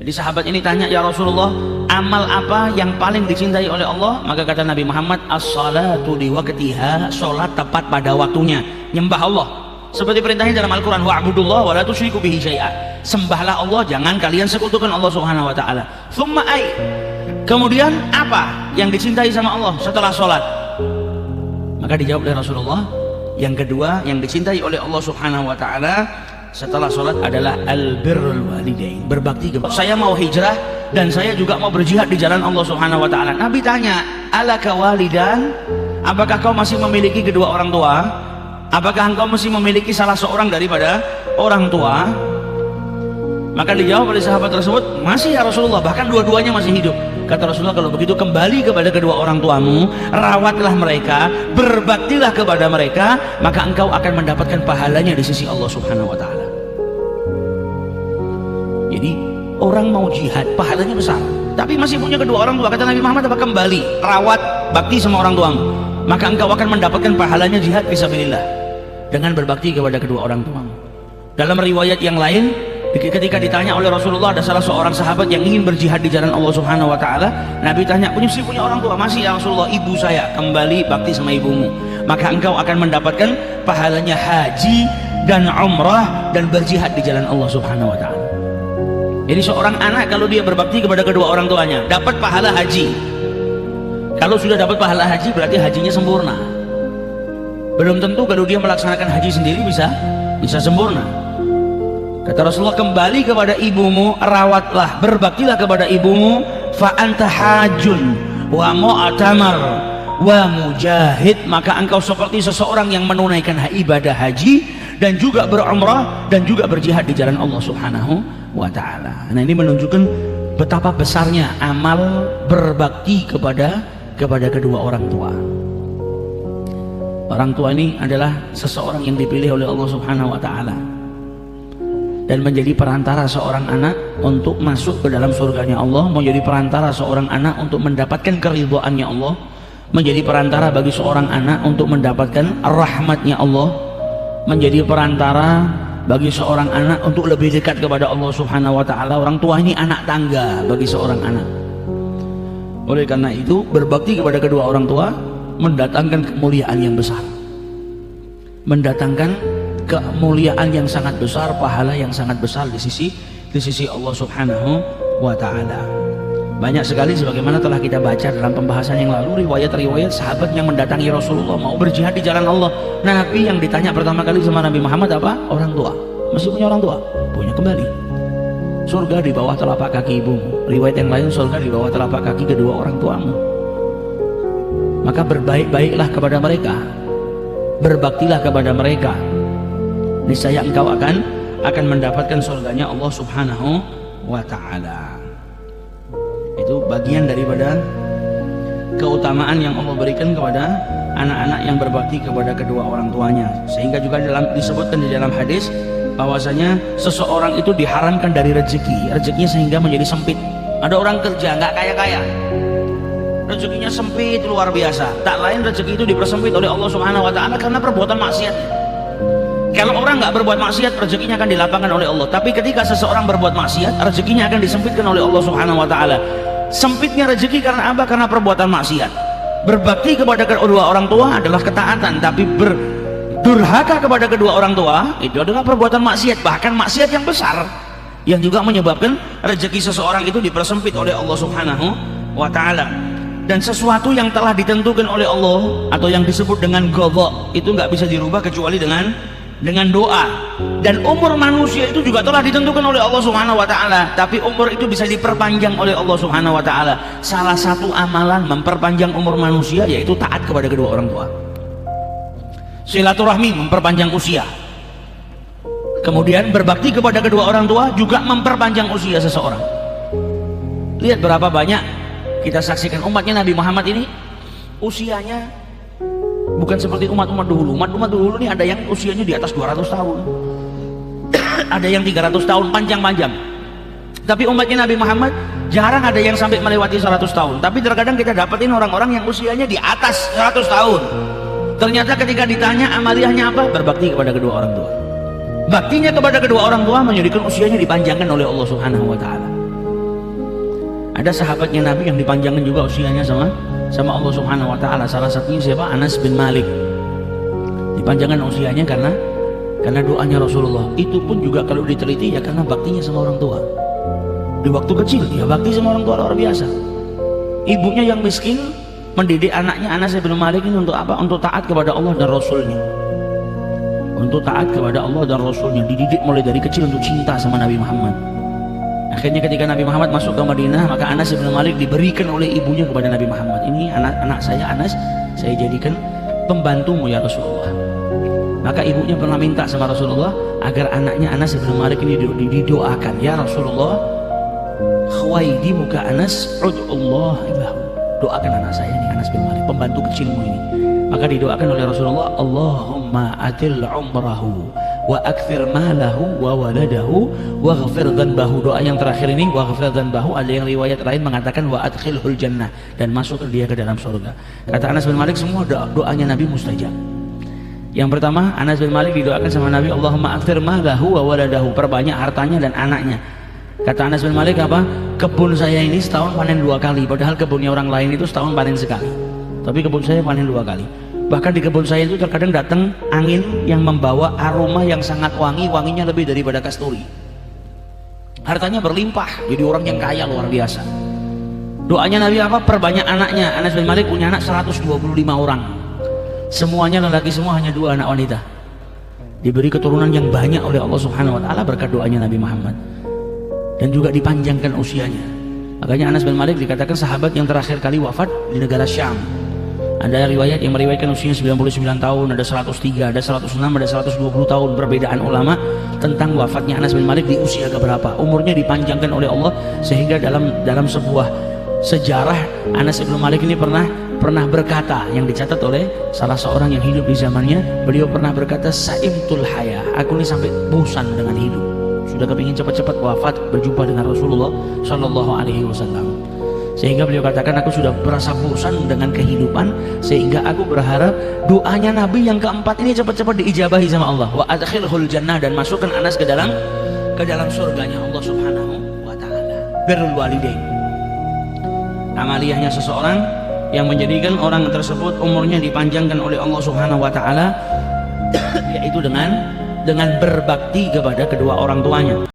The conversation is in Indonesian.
Jadi sahabat ini tanya, ya Rasulullah, amal apa yang paling dicintai oleh Allah? Maka kata Nabi Muhammad, as-salatu li waqtiha, salat tepat pada waktunya, nyembah Allah seperti perintahnya dalam Al-Quran, wa'budullah wa la tusyriku bihi syai'a, sembahlah Allah, jangan kalian sekutukan Allah Subhanahu wa taala. Tsumma ai, kemudian apa yang dicintai sama Allah setelah salat? Maka dijawab oleh Rasulullah, yang kedua yang dicintai oleh Allah Subhanahu wa taala setelah sholat adalah al-birrul walidain, berbakti kepada. Saya mau hijrah dan saya juga mau berjihad di jalan Allah Subhanahu wa taala. Nabi tanya, alaka walidan, apakah kau masih memiliki kedua orang tua? Apakah engkau masih memiliki salah seorang daripada orang tua? Maka dijawab oleh sahabat tersebut, masih ya Rasulullah, bahkan dua-duanya masih hidup. Kata Rasulullah, kalau begitu kembali kepada kedua orang tuamu, rawatlah mereka, berbaktilah kepada mereka, maka engkau akan mendapatkan pahalanya di sisi Allah Subhanahu wa taala. Jadi orang mau jihad pahalanya besar, tapi masih punya kedua orang tua. Kata Nabi Muhammad, apa? Kembali, rawat, bakti sama orang tuamu, maka engkau akan mendapatkan pahalanya jihad fisabilillah dengan berbakti kepada kedua orang tuamu. Dalam riwayat yang lain, ketika ditanya oleh Rasulullah, ada salah seorang sahabat yang ingin berjihad di jalan Allah Subhanahu wa taala, Nabi tanya, punya orang tua? Masih ya Rasulullah, ibu saya. Kembali bakti sama ibumu, maka engkau akan mendapatkan pahalanya haji dan umrah dan berjihad di jalan Allah Subhanahu wa taala. Jadi seorang anak kalau dia berbakti kepada kedua orang tuanya dapat pahala haji. Kalau sudah dapat pahala haji berarti hajinya sempurna. Belum tentu kalau dia melaksanakan haji sendiri bisa sempurna. Kata Rasulullah, kembali kepada ibumu, rawatlah, berbaktilah kepada ibumu, fa anta hajun wa mu'tamar wa mujahid, maka engkau seperti seseorang yang menunaikan ibadah haji dan juga berumrah dan juga berjihad di jalan Allah Subhanahu wa ta'ala. Nah, ini menunjukkan betapa besarnya amal berbakti kepada kedua orang tua. Orang tua ini adalah seseorang yang dipilih oleh Allah Subhanahu wa ta'ala dan menjadi perantara seorang anak untuk masuk ke dalam surganya Allah, menjadi perantara seorang anak untuk mendapatkan keridhaannya Allah, menjadi perantara bagi seorang anak untuk mendapatkan rahmatnya Allah, menjadi perantara bagi seorang anak untuk lebih dekat kepada Allah Subhanahu wa ta'ala. Orang tua ini anak tangga bagi seorang anak. Oleh karena itu, berbakti kepada kedua orang tua mendatangkan kemuliaan yang besar, mendatangkan kemuliaan yang sangat besar, pahala yang sangat besar di sisi Allah Subhanahu wa ta'ala. Banyak sekali sebagaimana telah kita baca dalam pembahasan yang lalu, riwayat-riwayat sahabat yang mendatangi Rasulullah mau berjihad di jalan Allah. Nabi yang ditanya pertama kali sama Nabi Muhammad apa? Orang tua. Masih punya orang tua? Punya. Kembali. Surga di bawah telapak kaki ibumu. Riwayat yang lain, surga di bawah telapak kaki kedua orang tuamu. Maka berbaik-baiklah kepada mereka, berbaktilah kepada mereka, niscaya engkau akan mendapatkan surganya Allah Subhanahu wa ta'ala. Itu bagian daripada keutamaan yang Allah berikan kepada anak-anak yang berbakti kepada kedua orang tuanya. Sehingga juga disebutkan di dalam hadis bahwasanya seseorang itu diharamkan dari rezekinya sehingga menjadi sempit. Ada orang kerja nggak kaya-kaya, rezekinya sempit luar biasa, tak lain rezeki itu dipersempit oleh Allah Subhanahu wa ta'ala karena perbuatan maksiatnya. Kalau orang nggak berbuat maksiat, rezekinya akan dilapangkan oleh Allah. Tapi ketika seseorang berbuat maksiat, rezekinya akan disempitkan oleh Allah Subhanahu wa ta'ala. Sempitnya rezeki karena apa? Karena perbuatan maksiat. Berbakti kepada kedua orang tua adalah ketaatan, tapi berdurhaka kepada kedua orang tua itu adalah perbuatan maksiat, bahkan maksiat yang besar, yang juga menyebabkan rezeki seseorang itu dipersempit oleh Allah Subhanahu wa ta'ala. Dan sesuatu yang telah ditentukan oleh Allah atau yang disebut dengan qadha itu nggak bisa dirubah kecuali dengan doa. Dan umur manusia itu juga telah ditentukan oleh Allah Subhanahu wa ta'ala, tapi umur itu bisa diperpanjang oleh Allah Subhanahu wa ta'ala. Salah satu amalan memperpanjang umur manusia yaitu taat kepada kedua orang tua. Silaturahmi memperpanjang usia. Kemudian berbakti kepada kedua orang tua juga memperpanjang usia seseorang. Lihat berapa banyak kita saksikan umatnya Nabi Muhammad ini usianya bukan seperti umat-umat dulu. Umat-umat dulu ini ada yang usianya di atas 200 tahun, ada yang 300 tahun, panjang-panjang. Tapi umatnya Nabi Muhammad jarang ada yang sampai melewati 100 tahun. Tapi terkadang kita dapatin orang-orang yang usianya di atas 100 tahun. Ternyata ketika ditanya amaliyahnya apa? Berbakti kepada kedua orang tua. Baktinya kepada kedua orang tua menjadikan usianya dipanjangkan oleh Allah Subhanahu wa ta'ala. Ada sahabatnya Nabi yang dipanjangkan juga usianya sama Allah Subhanahu wa taala. Salah satunya siapa? Anas bin Malik. Dipanjangkan usianya karena doanya Rasulullah. Itu pun juga kalau diteliti ya karena baktinya sama orang tua. Di waktu kecil dia bakti sama orang tua luar biasa. Ibunya yang miskin mendidik anaknya Anas bin Malik ini untuk apa? Untuk taat kepada Allah dan Rasulnya. Untuk taat kepada Allah dan Rasulnya. Dididik mulai dari kecil untuk cinta sama Nabi Muhammad. Akhirnya ketika Nabi Muhammad masuk ke Madinah, maka Anas bin Malik diberikan oleh ibunya kepada Nabi Muhammad. Ini anak saya Anas, saya jadikan pembantumu ya Rasulullah. Maka ibunya pernah minta sama Rasulullah agar anaknya Anas bin Malik ini didoakan. Ya Rasulullah, khwaidi muka Anas, ud'ullah ilahu. Doakan anak saya ini, Anas bin Malik, pembantu kecilmu ini. Maka didoakan oleh Rasulullah, Allahumma atil umrahu wa akthir malahu wa waladahu wa ghafir dhanbahu. Doa yang terakhir ini, wa ghafir dhanbahu, ada yang riwayat lain mengatakan wa adkhilhul jannah, dan masuk dia ke dalam surga. Kata Anas bin Malik, semua doanya Nabi mustajab. Yang pertama, Anas bin Malik didoakan sama Nabi, Allahumma akthir malahu wa waladahu, perbanyak hartanya dan anaknya. Kata Anas bin Malik apa? Kebun saya ini setahun panen 2 kali, padahal kebunnya orang lain itu setahun panen sekali. Tapi kebun saya panen 2 kali. Bahkan di kebun saya itu terkadang datang angin yang membawa aroma yang sangat wangi, wanginya lebih daripada kasturi. Hartanya berlimpah, jadi orang yang kaya luar biasa. Doanya Nabi apa? Perbanyak anaknya. Anas bin Malik punya anak 125 orang. Semuanya lelaki, semua, hanya 2 anak wanita. Diberi keturunan yang banyak oleh Allah Subhanahu wa taala berkat doanya Nabi Muhammad. Dan juga dipanjangkan usianya. Makanya Anas bin Malik dikatakan sahabat yang terakhir kali wafat di negara Syam. Ada riwayat yang meriwayatkan usianya 99 tahun, ada 103, ada 106, ada 120 tahun. Perbedaan ulama tentang wafatnya Anas bin Malik di usia keberapa. Umurnya dipanjangkan oleh Allah sehingga dalam sebuah sejarah Anas bin Malik ini pernah berkata, yang dicatat oleh salah seorang yang hidup di zamannya, beliau pernah berkata, saimtul haya, aku ini sampai bosan dengan hidup, sudah kepingin cepat-cepat wafat berjumpa dengan Rasulullah Shallallahu Alaihi Wasallam. Sehingga beliau katakan, aku sudah merasa bosan dengan kehidupan, sehingga aku berharap doanya Nabi yang keempat ini cepat-cepat diijabahi sama Allah. Wa adkhilhul jannah, dan masukkan Anas ke dalam surganya Allah Subhanahu wa taala. Birrul walidain. Amaliyahnya seseorang yang menjadikan orang tersebut umurnya dipanjangkan oleh Allah Subhanahu wa taala yaitu dengan berbakti kepada kedua orang tuanya.